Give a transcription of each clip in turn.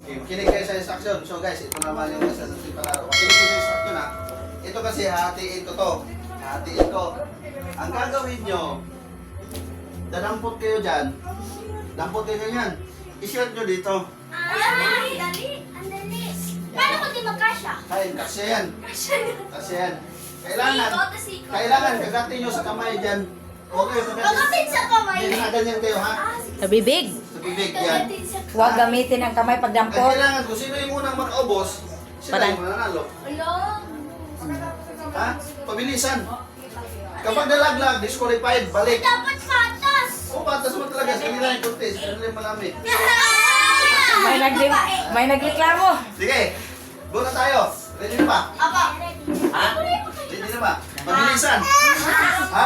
Okay, makinig kayo sa instruction. So guys, ito naman yung isa sa separado. Makinig kayo sa instruction ha. Ito kasi hatiin ko to. Hatiin ko. Ang gagawin nyo, dadampot kayo dyan. Dampot kayo ganyan. I-short nyo dito. Dali. Ang dali. Paano kung di magkasya? Ay, kasi yan. Kasya yun. Kasi yan. Kailangan, Siko. kailangan kagatin nyo sa kamay dyan. Okay, Kagatin sa kamay. Hindi na ganyan kayo ha. Sa bibig. Sa bibig yan. Kagatin sa kamay. Huwag gamitin ang kamay Ang pagdampot. kailangan kung sino yung unang makaubos, sila yung mananalo. Hello? Ha? Pabilisan. Kapag nalaglag, disqualified, balik. Dapat patas. O, patas mo talaga. Sa kanila yung contest. Sa kanila yung malami. May nagreklamo. Sige. Go na tayo. Ready na ba? Apa? Ha? Ready na ba? Mabilisan. Ha?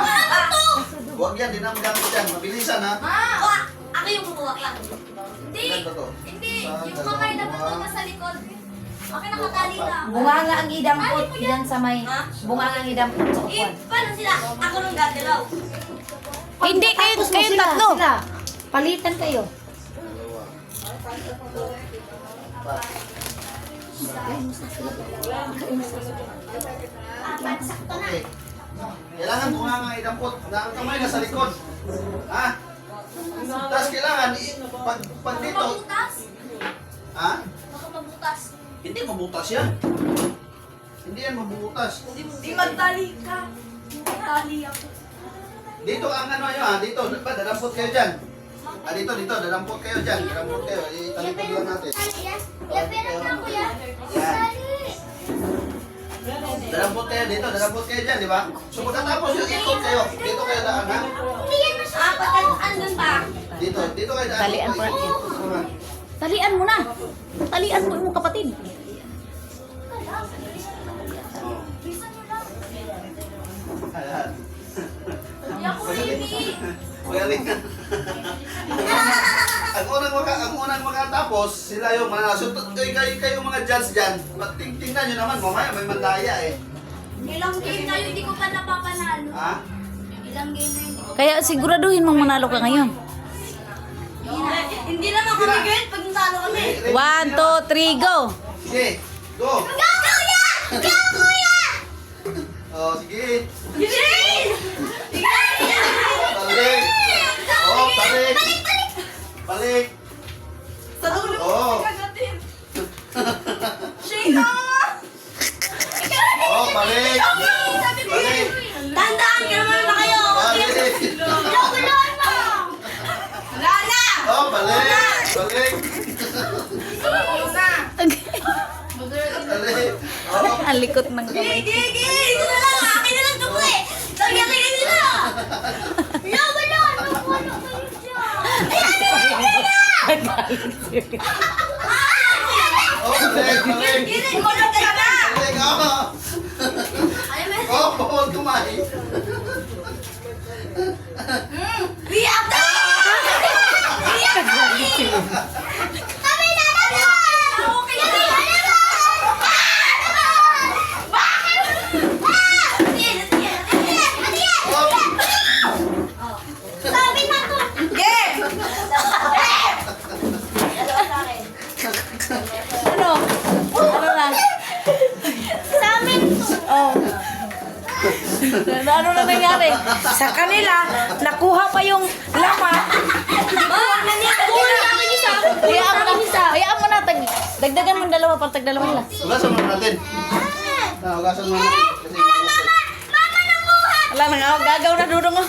Huwag yan. Di na magamit yan. Mabilisan ha. Ako yung bubuwak lang. Hindi. Ganito to. Hindi. Yung kamay dapat doon nasa likod. Okay, nakatali lang. Bunganga ang idampot. Ilan sa may bunganga ang idampot sa upuan. Paano sila? Ako nung gagalaw. Hindi, kayo tatlo. Palitan kayo. Sakto na. Okay. Kailangan bunganga idampot. Ang kamay na sa likod. Ha? Tapos kailangan, pag dito, Mabutas. ha? Baka mabutas. Hindi mabutas yan. Hindi yan mabutas. Di magtali ka. Magtali ako. Dito ang ano yun ha, dito, ba, dadampot kayo dyan. Dito, dadampot kayo dyan. Dadampot kayo, italipod lang natin. Lapiran na kuya. Yan. Dadampot kayo dito, dadampot kayo dyan, di ba? So pagkatapos yung ikot kayo, dito kayo daan ha. Pagka andun pa. Dito kayo daan. Talian po. Ikot naman. Talian mo na. Talian mo yung kapatid. Ayan. Hindi ako baby. Magaling ka. ang unang makatapos, sila yung mananalo. So, kayo mga judge dyan, tingnan nyo naman, mamaya may mandaya eh. Ilang game na yun, hindi ko pa napapanalo. Ha? Ilang game na yun, hindi ko Kaya siguraduhin mong manalo ka ngayon. Hindi naman kami ganyan pag natalo kami. 1, 2, 3, go! Sige, go! Go kuya! Go kuya! Oh, sige. Yay! Balik. Oh, balik. Balik. Sa dulo mo Oh. kagatin. Shake Oh, balik. Sabi ko Balik. Tandaan ka naman na kayo. Balik. Lokuloan mo! Lala! Oh, balik. Balik. Balik. Oh, Ang likot ng kamay. Gigi! Ito na lang! Akin na lang ito eh! Sabi ka kayo nila! Lokuloan! Lokuloan kayo dyan! oh, balik. Balik. Gigi! Kulong ka na! Balik. Oh. Ay, may... Oh, bawal kumain. Biyak na! Biyak na! Kami na naman! Okay na naman! Bakit? Sabi na to! Game! Ano? Ano na? Sa amin to! Oh. Ano na nangyari? Sa kanila, nakuha pa yung laman. Hayaan mo na. Dagdagan mo yung dalawa para tagdalawa nila. Ugasan mo natin. Ugasan mo natin. Kasi Mama nanguha! Wala na nga, gagaw na dudong mo.